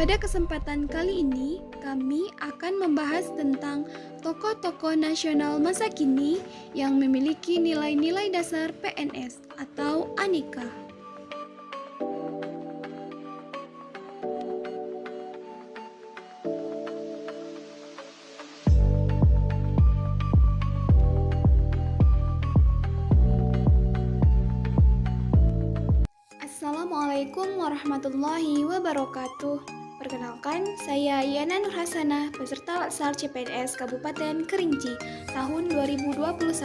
Pada kesempatan kali ini, kami akan membahas tentang tokoh-tokoh nasional masa kini yang memiliki nilai-nilai dasar PNS atau Aneka. Assalamualaikum warahmatullahi wabarakatuh. Perkenalkan, saya Yana Nur Hasanah, peserta Latsar CPNS Kabupaten Kerinci, tahun 2021,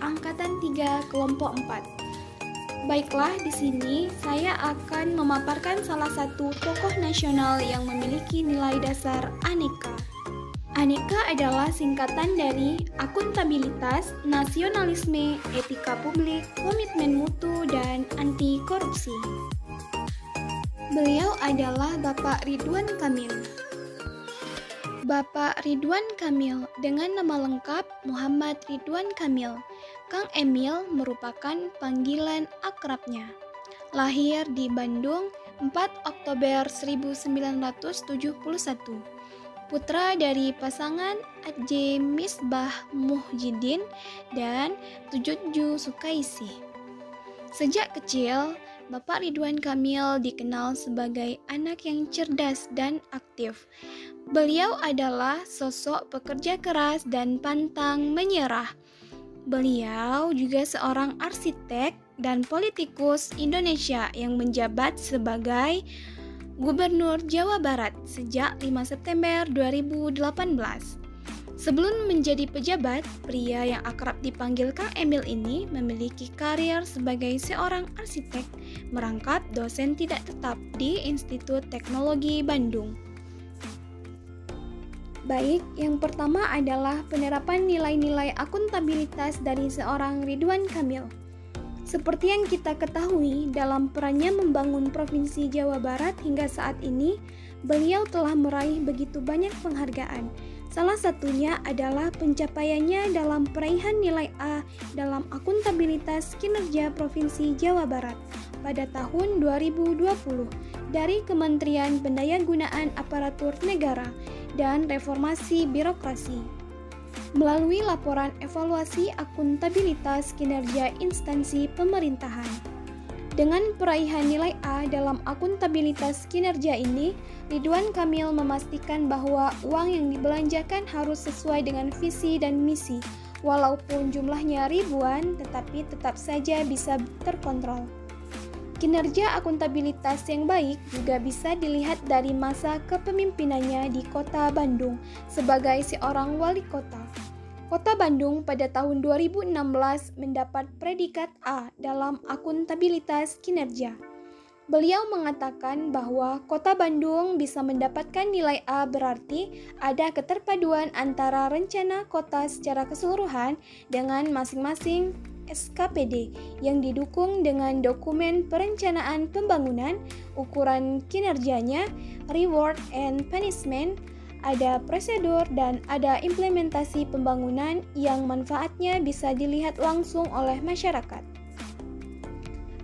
angkatan 3, kelompok 4. Baiklah, di sini saya akan memaparkan salah satu tokoh nasional yang memiliki nilai dasar Aneka. Aneka adalah singkatan dari akuntabilitas, nasionalisme, etika publik, komitmen mutu, dan anti korupsi. Beliau adalah Bapak Ridwan Kamil. Bapak Ridwan Kamil dengan nama lengkap Muhammad Ridwan Kamil. Kang Emil merupakan panggilan akrabnya. Lahir di Bandung 4 Oktober 1971. Putra dari pasangan Adje Misbah Muhyiddin dan Tujuju Sukaisi. Sejak kecil, Bapak Ridwan Kamil dikenal sebagai anak yang cerdas dan aktif. Beliau adalah sosok pekerja keras dan pantang menyerah. Beliau juga seorang arsitek dan politikus Indonesia yang menjabat sebagai Gubernur Jawa Barat sejak 5 September 2018. Sebelum menjadi pejabat, pria yang akrab dipanggil Kang Emil ini memiliki karir sebagai seorang arsitek, merangkap dosen tidak tetap di Institut Teknologi Bandung. Baik, yang pertama adalah penerapan nilai-nilai akuntabilitas dari seorang Ridwan Kamil. Seperti yang kita ketahui, dalam perannya membangun Provinsi Jawa Barat hingga saat ini, beliau telah meraih begitu banyak penghargaan. Salah satunya adalah pencapaiannya dalam peraihan nilai A dalam akuntabilitas kinerja Provinsi Jawa Barat pada tahun 2020 dari Kementerian Pendayagunaan Aparatur Negara dan Reformasi Birokrasi. Melalui laporan evaluasi akuntabilitas kinerja instansi pemerintahan. Dengan peraihan nilai A dalam akuntabilitas kinerja ini, Ridwan Kamil memastikan bahwa uang yang dibelanjakan harus sesuai dengan visi dan misi, walaupun jumlahnya ribuan, tetapi tetap saja bisa terkontrol. Kinerja akuntabilitas yang baik juga bisa dilihat dari masa kepemimpinannya di Kota Bandung sebagai seorang wali kota. Kota Bandung pada tahun 2016 mendapat predikat A dalam akuntabilitas kinerja. Beliau mengatakan bahwa Kota Bandung bisa mendapatkan nilai A berarti ada keterpaduan antara rencana kota secara keseluruhan dengan masing-masing SKPD yang didukung dengan dokumen perencanaan pembangunan, ukuran kinerjanya, reward and punishment, ada prosedur dan ada implementasi pembangunan yang manfaatnya bisa dilihat langsung oleh masyarakat.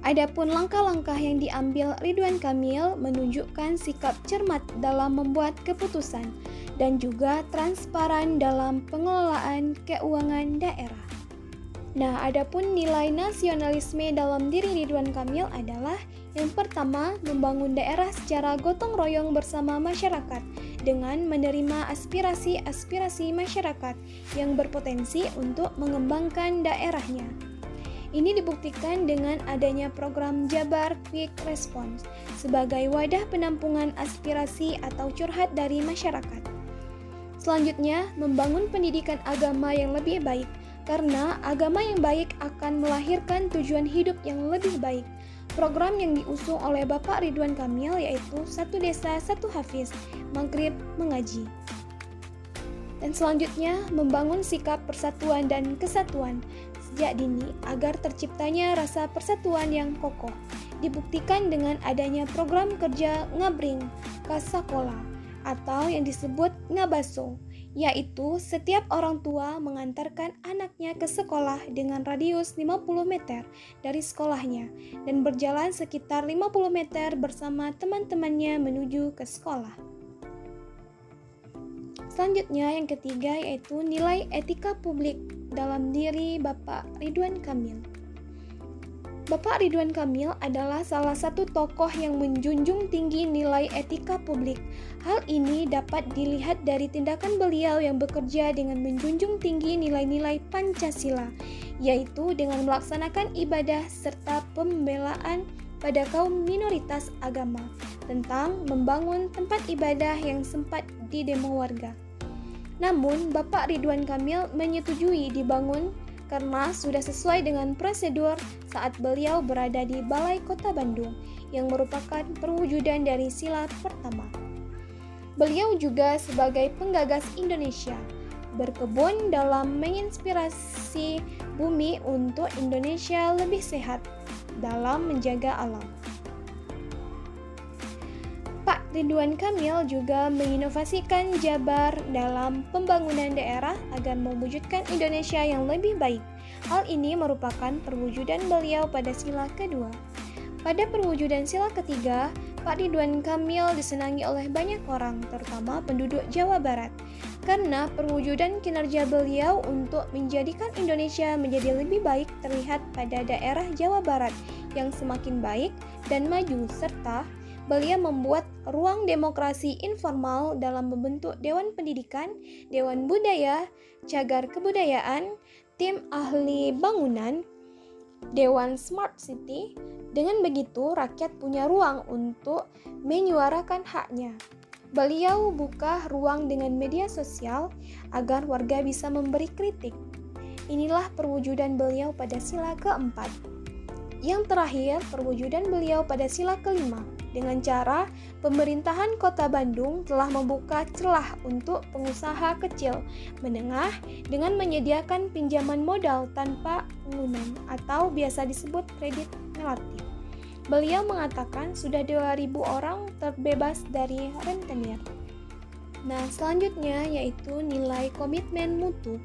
Adapun langkah-langkah yang diambil Ridwan Kamil menunjukkan sikap cermat dalam membuat keputusan dan juga transparan dalam pengelolaan keuangan daerah. Nah, adapun nilai nasionalisme dalam diri Ridwan Kamil adalah yang pertama, membangun daerah secara gotong royong bersama masyarakat dengan menerima aspirasi-aspirasi masyarakat yang berpotensi untuk mengembangkan daerahnya. Ini dibuktikan dengan adanya program Jabar Quick Response sebagai wadah penampungan aspirasi atau curhat dari masyarakat. Selanjutnya, membangun pendidikan agama yang lebih baik, karena agama yang baik akan melahirkan tujuan hidup yang lebih baik. Program yang diusung oleh Bapak Ridwan Kamil yaitu Satu Desa Satu Hafiz, Maghrib Mengaji. Dan selanjutnya, membangun sikap persatuan dan kesatuan sejak dini agar terciptanya rasa persatuan yang kokoh. Dibuktikan dengan adanya program kerja Ngabring Kasakola atau yang disebut Ngabaso, yaitu setiap orang tua mengantarkan anaknya ke sekolah dengan radius 50 meter dari sekolahnya dan berjalan sekitar 50 meter bersama teman-temannya menuju ke sekolah. selanjutnya yang ketiga yaitu nilai etika publik dalam diri Bapak Ridwan Kamil. Bapak Ridwan Kamil adalah salah satu tokoh yang menjunjung tinggi nilai etika publik. Hal ini dapat dilihat dari tindakan beliau yang bekerja dengan menjunjung tinggi nilai-nilai Pancasila, yaitu dengan melaksanakan ibadah serta pembelaan pada kaum minoritas agama, tentang membangun tempat ibadah yang sempat didemo warga. Namun, Bapak Ridwan Kamil menyetujui dibangun karena sudah sesuai dengan prosedur saat beliau berada di Balai Kota Bandung yang merupakan perwujudan dari sila pertama. Beliau juga sebagai penggagas Indonesia, berkebun dalam menginspirasi bumi untuk Indonesia lebih sehat dalam menjaga alam. Pak Ridwan Kamil juga menginovasikan Jabar dalam pembangunan daerah agar mewujudkan Indonesia yang lebih baik. Hal ini merupakan perwujudan beliau pada sila kedua. Pada perwujudan sila ketiga, Pak Ridwan Kamil disenangi oleh banyak orang, terutama penduduk Jawa Barat, karena perwujudan kinerja beliau untuk menjadikan Indonesia menjadi lebih baik terlihat pada daerah Jawa Barat yang semakin baik dan maju, serta beliau membuat ruang demokrasi informal dalam membentuk Dewan Pendidikan, Dewan Budaya, Cagar Kebudayaan, Tim Ahli Bangunan, Dewan Smart City. Dengan begitu, rakyat punya ruang untuk menyuarakan haknya. Beliau buka ruang dengan media sosial agar warga bisa memberi kritik. Inilah perwujudan beliau pada sila keempat. Yang terakhir, perwujudan beliau pada sila kelima. Dengan cara pemerintahan Kota Bandung telah membuka celah untuk pengusaha kecil menengah dengan menyediakan pinjaman modal tanpa unggunan atau biasa disebut kredit relatif. Beliau mengatakan sudah 2.000 orang terbebas dari rentenir. Nah, selanjutnya yaitu nilai komitmen mutu.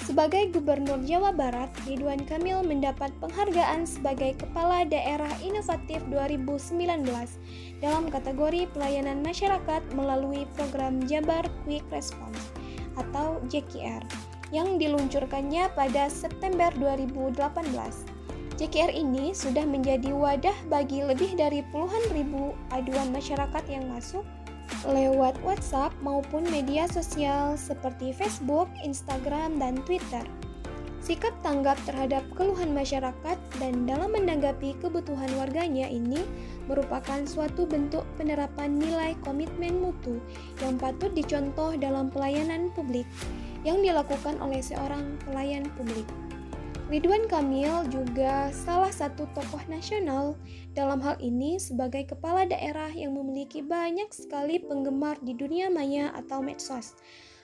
Sebagai Gubernur Jawa Barat, Ridwan Kamil mendapat penghargaan sebagai Kepala Daerah Inovatif 2019 dalam kategori pelayanan masyarakat melalui program Jabar Quick Response atau JKR yang diluncurkannya pada September 2018. JKR ini sudah menjadi wadah bagi lebih dari puluhan ribu aduan masyarakat yang masuk lewat WhatsApp maupun media sosial seperti Facebook, Instagram, dan Twitter. Sikap tanggap terhadap keluhan masyarakat dan dalam menanggapi kebutuhan warganya ini merupakan suatu bentuk penerapan nilai komitmen mutu yang patut dicontoh dalam pelayanan publik yang dilakukan oleh seorang pelayan publik. Ridwan Kamil juga salah satu tokoh nasional dalam hal ini sebagai kepala daerah yang memiliki banyak sekali penggemar di dunia maya atau medsos.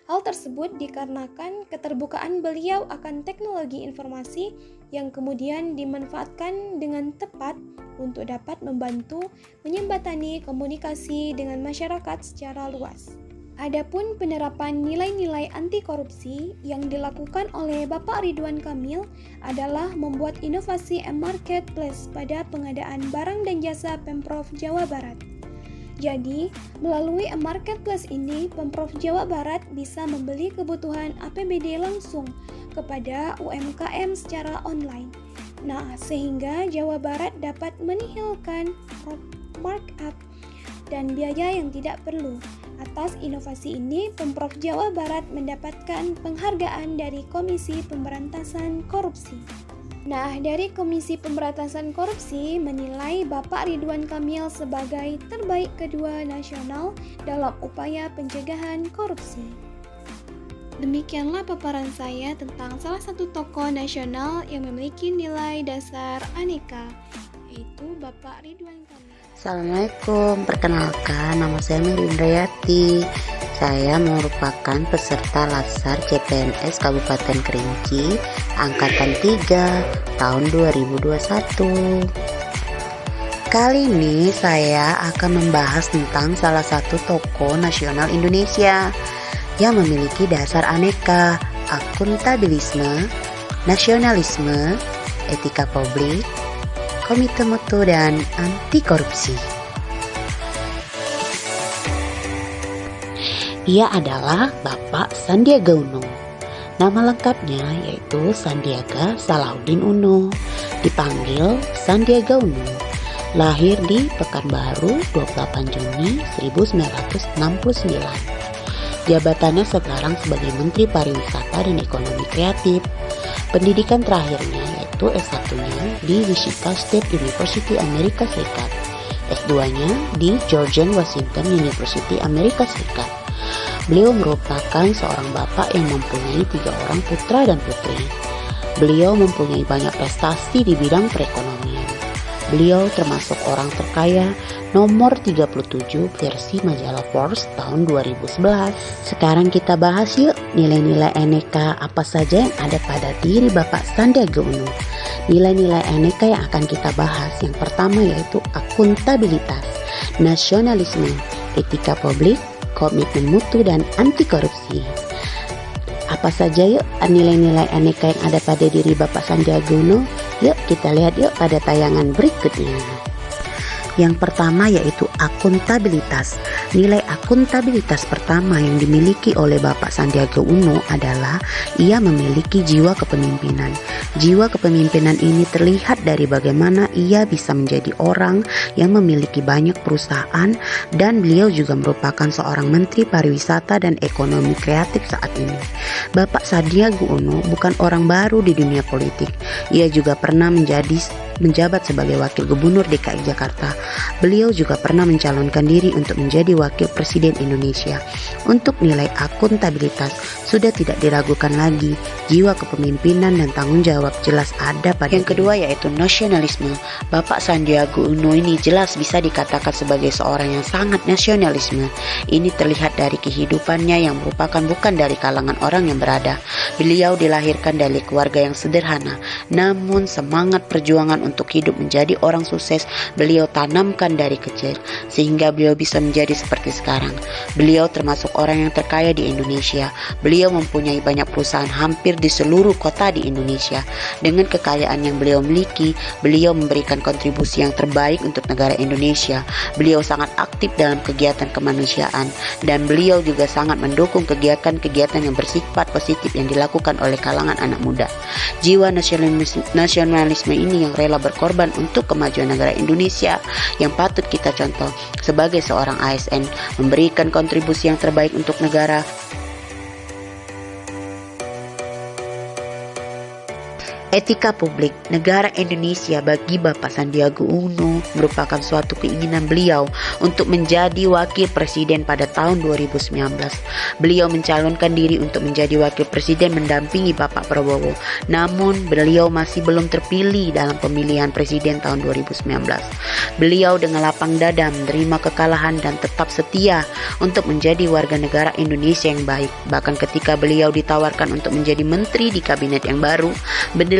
Hal tersebut dikarenakan keterbukaan beliau akan teknologi informasi yang kemudian dimanfaatkan dengan tepat untuk dapat membantu menjembatani komunikasi dengan masyarakat secara luas. Adapun penerapan nilai-nilai anti korupsi yang dilakukan oleh Bapak Ridwan Kamil adalah membuat inovasi e-marketplace pada pengadaan barang dan jasa Pemprov Jawa Barat. Jadi, melalui e-marketplace ini, Pemprov Jawa Barat bisa membeli kebutuhan APBD langsung kepada UMKM secara online. Nah, sehingga Jawa Barat dapat menihilkan markup dan biaya yang tidak perlu. Atas inovasi ini, Pemprov Jawa Barat mendapatkan penghargaan dari Komisi Pemberantasan Korupsi. Nah, dari Komisi Pemberantasan Korupsi menilai Bapak Ridwan Kamil sebagai terbaik kedua nasional dalam upaya pencegahan korupsi. Demikianlah paparan saya tentang salah satu tokoh nasional yang memiliki nilai dasar aneka, yaitu Bapak Ridwan Kamil. Assalamualaikum, perkenalkan nama saya Meli Indrayati. Saya merupakan peserta Latsar CPNS Kabupaten Kerinci Angkatan 3 tahun 2021. Kali ini saya akan membahas tentang salah satu tokoh nasional Indonesia yang memiliki dasar aneka, akuntabilisme, nasionalisme, etika publik, komite mutu, dan anti korupsi. Ia adalah Bapak Sandiaga Uno. Nama lengkapnya yaitu Sandiaga Salahuddin Uno, dipanggil Sandiaga Uno. Lahir di Pekanbaru 28 Juni 1969. Jabatannya sekarang sebagai Menteri Pariwisata dan Ekonomi Kreatif. Pendidikan terakhirnya yaitu S1-nya di Wichita State University Amerika Serikat, S2-nya di George Washington University Amerika Serikat. Beliau merupakan seorang bapak yang mempunyai 3 orang putra dan putri. Beliau mempunyai banyak prestasi di bidang perekonomian. Beliau termasuk orang terkaya nomor 37 versi majalah Forbes tahun 2011. Sekarang kita bahas yuk nilai-nilai aneka apa saja yang ada pada diri Bapak Sandiaga Uno. Nilai-nilai aneka yang akan kita bahas yang pertama yaitu akuntabilitas, nasionalisme, etika publik, komitmen mutu, dan anti korupsi. Apa saja yuk nilai-nilai aneka yang ada pada diri Bapak Sandiaga Uno? Yuk kita lihat yuk pada tayangan berikutnya. Yang pertama yaitu akuntabilitas. Nilai akuntabilitas pertama yang dimiliki oleh Bapak Sandiaga Uno adalah ia memiliki jiwa kepemimpinan. Jiwa kepemimpinan ini terlihat dari bagaimana ia bisa menjadi orang yang memiliki banyak perusahaan, dan beliau juga merupakan seorang Menteri Pariwisata dan Ekonomi Kreatif saat ini. Bapak Sandiaga Uno bukan orang baru di dunia politik. Ia juga pernah menjabat sebagai Wakil Gubernur DKI Jakarta. Beliau juga pernah mencalonkan diri untuk menjadi Wakil Presiden Indonesia. Untuk nilai akuntabilitas sudah tidak diragukan lagi. Jiwa kepemimpinan dan tanggung jawab jelas ada pada yang kedua yaitu nasionalisme. Bapak Sandiaga Uno ini jelas bisa dikatakan sebagai seorang yang sangat nasionalisme. Ini terlihat dari kehidupannya yang merupakan bukan dari kalangan orang yang berada. Beliau dilahirkan dari keluarga yang sederhana, namun semangat perjuangan untuk hidup menjadi orang sukses beliau tanamkan dari kecil sehingga beliau bisa menjadi seperti sekarang. Beliau termasuk orang yang terkaya di Indonesia. Beliau mempunyai banyak perusahaan hampir di seluruh kota di Indonesia. Dengan kekayaan yang beliau miliki, beliau memberikan kontribusi yang terbaik untuk negara Indonesia. Beliau sangat aktif dalam kegiatan kemanusiaan dan beliau juga sangat mendukung kegiatan-kegiatan yang bersifat positif yang dilakukan oleh kalangan anak muda. Jiwa nasionalisme ini yang rela berkorban untuk kemajuan negara Indonesia yang patut kita contoh. Sebagai seorang ASN, memberikan kontribusi yang terbaik untuk negara. Etika publik negara Indonesia bagi Bapak Sandiaga Uno merupakan suatu keinginan beliau untuk menjadi wakil presiden pada tahun 2019. Beliau mencalonkan diri untuk menjadi wakil presiden mendampingi Bapak Prabowo. Namun beliau masih belum terpilih dalam pemilihan presiden tahun 2019. Beliau dengan lapang dada menerima kekalahan dan tetap setia untuk menjadi warga negara Indonesia yang baik. Bahkan ketika beliau ditawarkan untuk menjadi menteri di kabinet yang baru,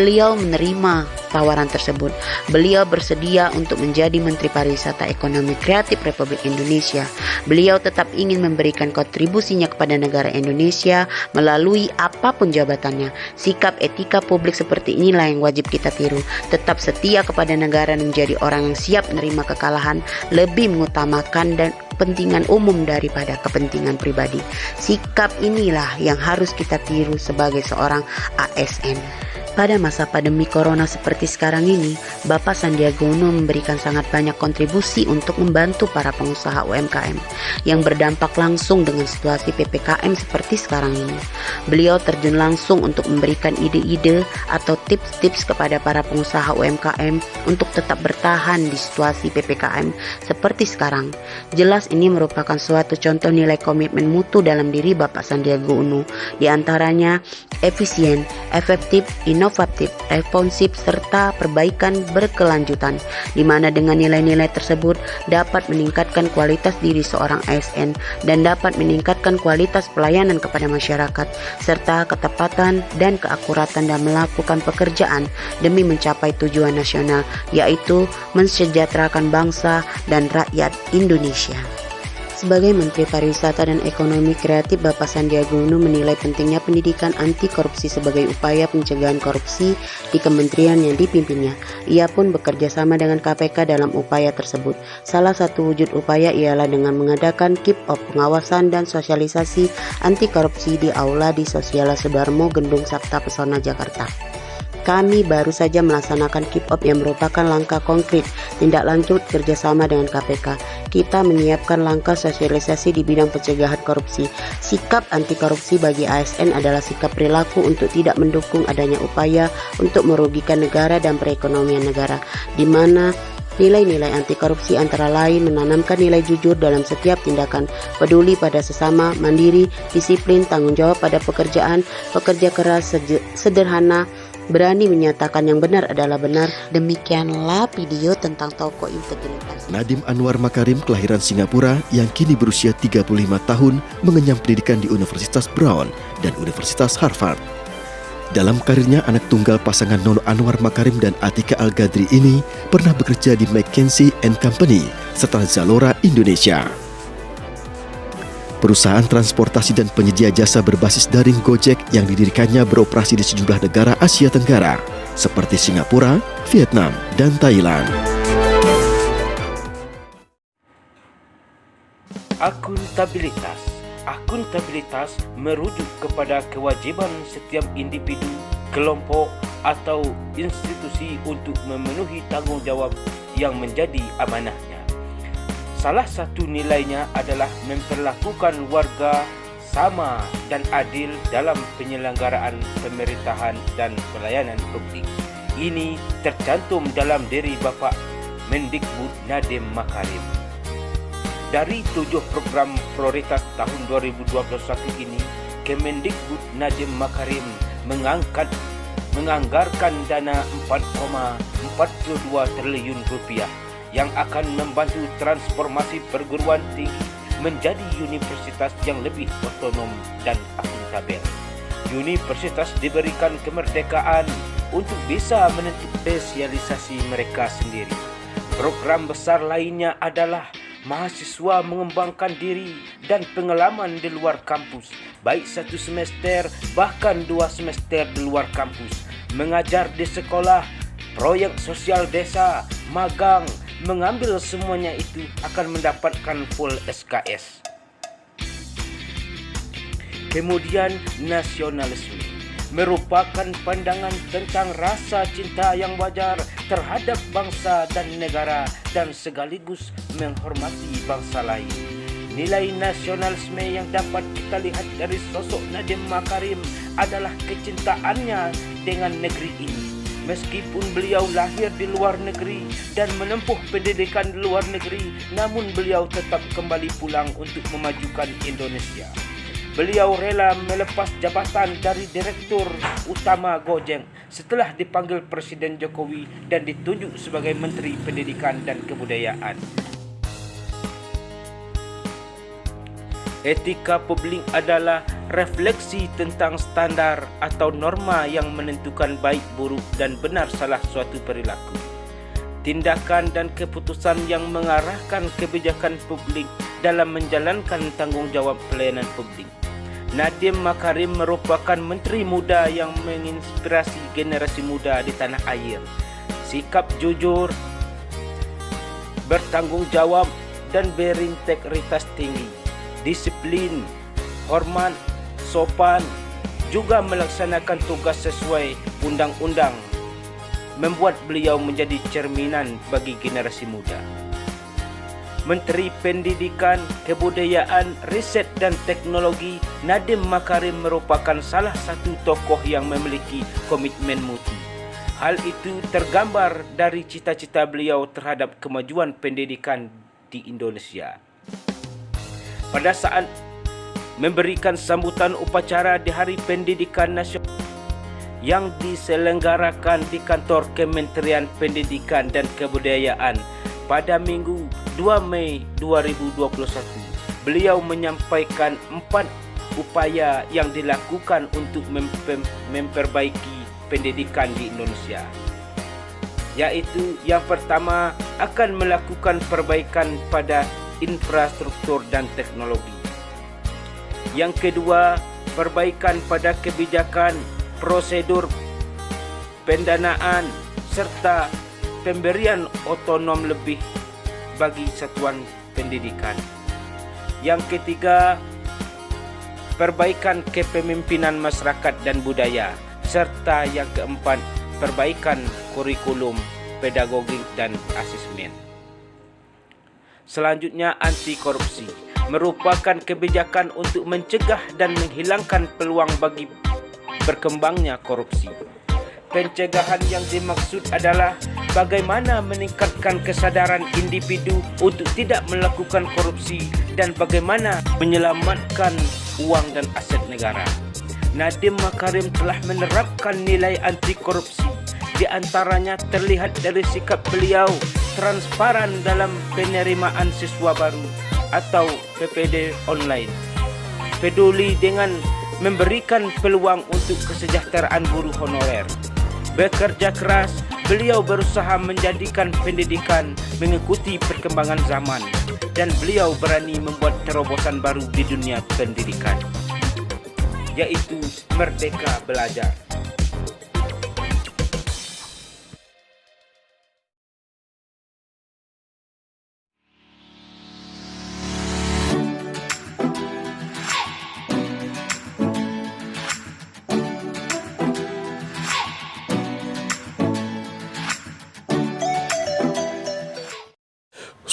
beliau menerima tawaran tersebut. Beliau bersedia untuk menjadi Menteri Pariwisata Ekonomi Kreatif Republik Indonesia. Beliau tetap ingin memberikan kontribusinya kepada negara Indonesia melalui apapun jabatannya. Sikap etika publik seperti inilah yang wajib kita tiru. Tetap setia kepada negara dan menjadi orang yang siap menerima kekalahan, lebih mengutamakan dan kepentingan umum daripada kepentingan pribadi. Sikap inilah yang harus kita tiru sebagai seorang ASN. Pada masa pandemi corona seperti sekarang ini, Bapak Sandiaga Uno memberikan sangat banyak kontribusi untuk membantu para pengusaha UMKM yang berdampak langsung dengan situasi PPKM seperti sekarang ini. Beliau terjun langsung untuk memberikan ide-ide atau tips-tips kepada para pengusaha UMKM untuk tetap bertahan di situasi PPKM seperti sekarang. Jelas ini merupakan suatu contoh nilai komitmen mutu dalam diri Bapak Sandiaga Uno, di antaranya efisien, efektif, inovatif, responsif, serta perbaikan berkelanjutan, di mana dengan nilai-nilai tersebut dapat meningkatkan kualitas diri seorang ASN dan dapat meningkatkan kualitas pelayanan kepada masyarakat, serta ketepatan dan keakuratan dalam melakukan pekerjaan demi mencapai tujuan nasional, yaitu mensejahterakan bangsa dan rakyat Indonesia. Sebagai Menteri Pariwisata dan Ekonomi Kreatif, Bapak Sandiaga Uno menilai pentingnya pendidikan anti korupsi sebagai upaya pencegahan korupsi di kementerian yang dipimpinnya. Ia pun bekerja sama dengan KPK dalam upaya tersebut. Salah satu wujud upaya ialah dengan mengadakan kick-off pengawasan dan sosialisasi anti korupsi di Aula di Sosiala Sudarmo, Gendung Sabta Pesona, Jakarta. Kami baru saja melaksanakan kick-off yang merupakan langkah konkret tindak lanjut kerjasama dengan KPK. Kita menyiapkan langkah sosialisasi di bidang pencegahan korupsi. Sikap anti korupsi bagi ASN adalah sikap perilaku untuk tidak mendukung adanya upaya untuk merugikan negara dan perekonomian negara, di mana nilai-nilai anti korupsi antara lain menanamkan nilai jujur dalam setiap tindakan, peduli pada sesama, mandiri, disiplin, tanggung jawab pada pekerjaan, pekerja keras, sederhana, berani menyatakan yang benar adalah benar. Demikianlah video tentang tokoh integritas. Nadiem Anwar Makarim, kelahiran Singapura, yang kini berusia 35 tahun, mengenyam pendidikan di Universitas Brown dan Universitas Harvard. Dalam karirnya, anak tunggal pasangan Nono Anwar Makarim dan Atika Al-Gadri ini pernah bekerja di McKinsey & Company serta Zalora Indonesia. Perusahaan transportasi dan penyedia jasa berbasis daring Gojek yang didirikannya beroperasi di sejumlah negara Asia Tenggara, seperti Singapura, Vietnam, dan Thailand. Akuntabilitas. Akuntabilitas merujuk kepada kewajiban setiap individu, kelompok, atau institusi untuk memenuhi tanggung jawab yang menjadi amanahnya. Salah satu nilainya adalah memperlakukan warga sama dan adil dalam penyelenggaraan pemerintahan dan pelayanan publik. Ini tercantum dalam diri Bapak Mendikbud Nadiem Makarim. Dari 7 program prioritas tahun 2021 ini, Kemendikbud Nadiem Makarim menganggarkan dana 4,42 triliun rupiah yang akan membantu transformasi perguruan tinggi menjadi universitas yang lebih otonom dan akuntabel. Universitas diberikan kemerdekaan untuk bisa menentukan spesialisasi mereka sendiri. Program besar lainnya adalah mahasiswa mengembangkan diri dan pengalaman di luar kampus, baik 1 semester bahkan 2 semester di luar kampus, mengajar di sekolah, proyek sosial desa, magang. Mengambil semuanya itu akan mendapatkan full SKS. Kemudian nasionalisme merupakan pandangan tentang rasa cinta yang wajar terhadap bangsa dan negara dan sekaligus menghormati bangsa lain. Nilai nasionalisme yang dapat kita lihat dari sosok Nadiem Makarim adalah kecintaannya dengan negeri ini. Meskipun beliau lahir di luar negeri dan menempuh pendidikan di luar negeri, namun beliau tetap kembali pulang untuk memajukan Indonesia. Beliau rela melepas jabatan dari Direktur Utama Gojek setelah dipanggil Presiden Jokowi dan ditunjuk sebagai Menteri Pendidikan dan Kebudayaan. Etika publik adalah refleksi tentang standar atau norma yang menentukan baik, buruk, dan benar salah suatu perilaku. Tindakan dan keputusan yang mengarahkan kebijakan publik dalam menjalankan tanggung jawab pelayanan publik. Nadiem Makarim merupakan menteri muda yang menginspirasi generasi muda di tanah air. Sikap jujur, bertanggung jawab, dan berintegritas tinggi. Disiplin, hormat, sopan, juga melaksanakan tugas sesuai undang-undang, membuat beliau menjadi cerminan bagi generasi muda. Menteri Pendidikan, Kebudayaan, Riset dan Teknologi, Nadiem Makarim merupakan salah satu tokoh yang memiliki komitmen mutu. Hal itu tergambar dari cita-cita beliau terhadap kemajuan pendidikan di Indonesia. Pada saat memberikan sambutan upacara di Hari Pendidikan Nasional yang diselenggarakan di kantor Kementerian Pendidikan dan Kebudayaan pada Minggu 2 Mei 2021, beliau menyampaikan 4 upaya yang dilakukan untuk memperbaiki pendidikan di Indonesia, yaitu yang pertama akan melakukan perbaikan pada infrastruktur dan teknologi. Yang kedua, perbaikan pada kebijakan, prosedur pendanaan serta pemberian otonom lebih bagi satuan pendidikan. Yang ketiga, perbaikan kepemimpinan masyarakat dan budaya, serta yang keempat, perbaikan kurikulum, pedagogik dan asesmen. Selanjutnya, anti korupsi merupakan kebijakan untuk mencegah dan menghilangkan peluang bagi berkembangnya korupsi. Pencegahan yang dimaksud adalah bagaimana meningkatkan kesadaran individu untuk tidak melakukan korupsi dan bagaimana menyelamatkan uang dan aset negara. Nadiem Makarim telah menerapkan nilai anti korupsi. Di antaranya terlihat dari sikap beliau transparan dalam penerimaan siswa baru atau PPD online, peduli dengan memberikan peluang untuk kesejahteraan guru honorer. Bekerja keras, beliau berusaha menjadikan pendidikan mengikuti perkembangan zaman dan beliau berani membuat terobosan baru di dunia pendidikan, yaitu Merdeka Belajar.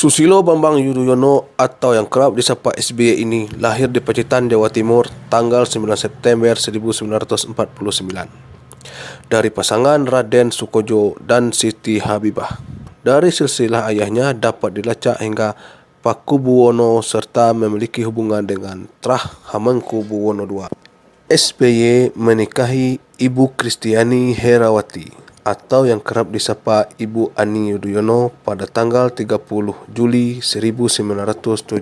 Susilo Bambang Yudhoyono atau yang kerap disapa SBY ini lahir di Pacitan, Jawa Timur tanggal 9 September 1949 dari pasangan Raden Sukojo dan Siti Habibah. Dari silsilah ayahnya dapat dilacak hingga Pakubuwono serta memiliki hubungan dengan Trah Hamengkubuwono II. SBY menikahi Ibu Kristiani Herawati atau yang kerap disapa Ibu Ani Yudhoyono pada tanggal 30 Juli 1976.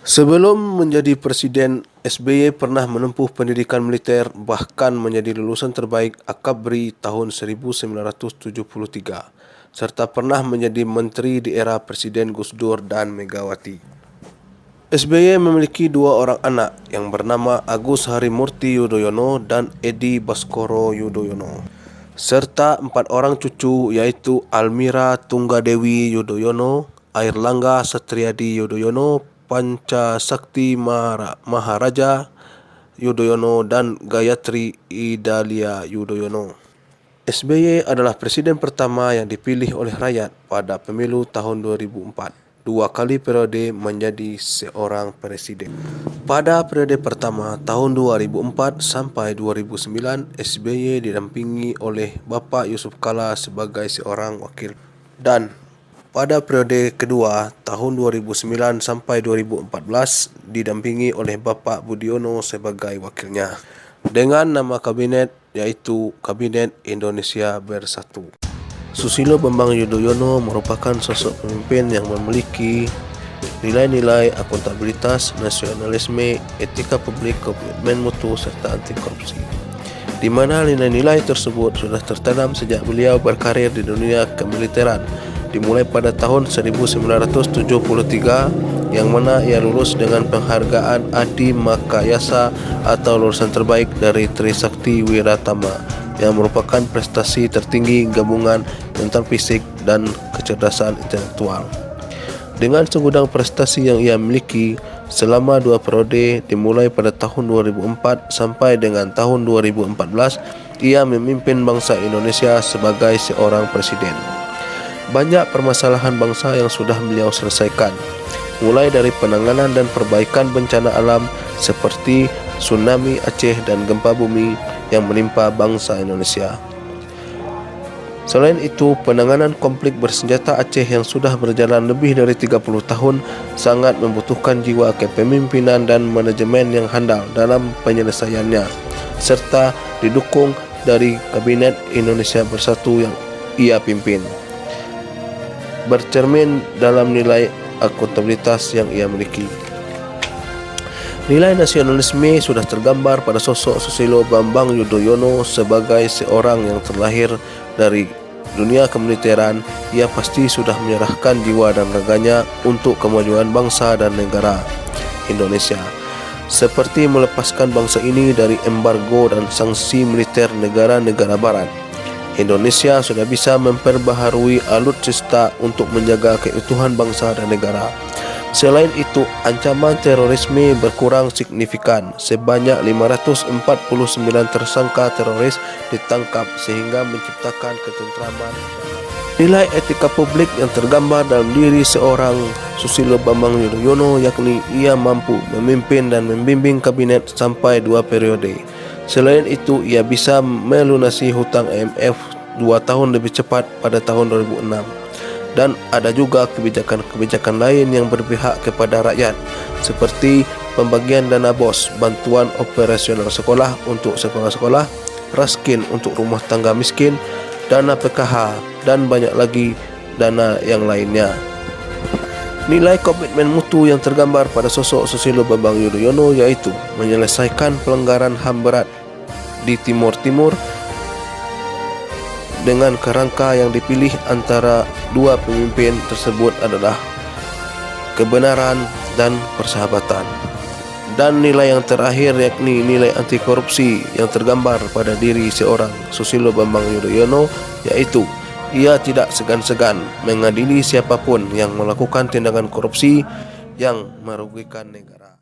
Sebelum menjadi presiden, SBY pernah menempuh pendidikan militer bahkan menjadi lulusan terbaik Akabri tahun 1973 serta pernah menjadi menteri di era Presiden Gus Dur dan Megawati. SBY memiliki dua orang anak yang bernama Agus Harimurti Yudhoyono dan Edi Baskoro Yudhoyono, serta 4 orang cucu yaitu Almira Tunggadewi Yudhoyono, Airlangga Satriadi Yudhoyono, Panca Sakti Maharaja Yudhoyono, dan Gayatri Idalia Yudhoyono. SBY adalah presiden pertama yang dipilih oleh rakyat pada pemilu tahun 2004. 2 kali periode menjadi seorang presiden. Pada periode pertama tahun 2004 sampai 2009, SBY didampingi oleh Bapak Yusuf Kala sebagai seorang wakil. Dan pada periode kedua tahun 2009 sampai 2014 didampingi oleh Bapak Budiono sebagai wakilnya dengan nama kabinet yaitu Kabinet Indonesia Bersatu. Susilo Bambang Yudhoyono merupakan sosok pemimpin yang memiliki nilai-nilai akuntabilitas, nasionalisme, etika publik, komitmen mutu, serta anti korupsi, di mana nilai-nilai tersebut sudah tertanam sejak beliau berkarir di dunia kemiliteran, dimulai pada tahun 1973 yang mana ia lulus dengan penghargaan Adi Makayasa atau lulusan terbaik dari Trisakti Wiratama, yang merupakan prestasi tertinggi gabungan mental fisik dan kecerdasan intelektual. Dengan segudang prestasi yang ia miliki selama 2 periode dimulai pada tahun 2004 sampai dengan tahun 2014, ia memimpin bangsa Indonesia sebagai seorang presiden. Banyak permasalahan bangsa yang sudah beliau selesaikan, mulai dari penanganan dan perbaikan bencana alam seperti tsunami Aceh dan gempa bumi yang menimpa bangsa Indonesia. Selain itu, penanganan konflik bersenjata Aceh yang sudah berjalan lebih dari 30 tahun sangat membutuhkan jiwa kepemimpinan dan manajemen yang handal dalam penyelesaiannya, serta didukung dari Kabinet Indonesia Bersatu yang ia pimpin, bercermin dalam nilai akuntabilitas yang ia miliki. Nilai nasionalisme sudah tergambar pada sosok Susilo Bambang Yudhoyono sebagai seorang yang terlahir dari dunia kemiliteran ia pasti sudah menyerahkan jiwa dan raganya untuk kemajuan bangsa dan negara Indonesia, seperti melepaskan bangsa ini dari embargo dan sanksi militer negara-negara barat. Indonesia sudah bisa memperbaharui alutsista untuk menjaga keutuhan bangsa dan negara. Selain itu, ancaman terorisme berkurang signifikan. Sebanyak 549 tersangka teroris ditangkap sehingga menciptakan ketentraman. Nilai etika publik yang tergambar dalam diri seorang Susilo Bambang Yudhoyono, yakni ia mampu memimpin dan membimbing kabinet sampai 2 periode. Selain itu, ia bisa melunasi hutang IMF 2 tahun lebih cepat pada tahun 2006. Dan ada juga kebijakan-kebijakan lain yang berpihak kepada rakyat, seperti pembagian dana BOS, bantuan operasional sekolah untuk sekolah-sekolah, raskin untuk rumah tangga miskin, dana PKH, dan banyak lagi dana yang lainnya. Nilai komitmen mutu yang tergambar pada sosok Susilo Bambang Yudhoyono yaitu menyelesaikan pelanggaran HAM berat di Timur Timur dengan kerangka yang dipilih antara dua pemimpin tersebut adalah kebenaran dan persahabatan. Dan nilai yang terakhir yakni nilai anti korupsi yang tergambar pada diri seorang Susilo Bambang Yudhoyono, yaitu ia tidak segan-segan mengadili siapapun yang melakukan tindakan korupsi yang merugikan negara.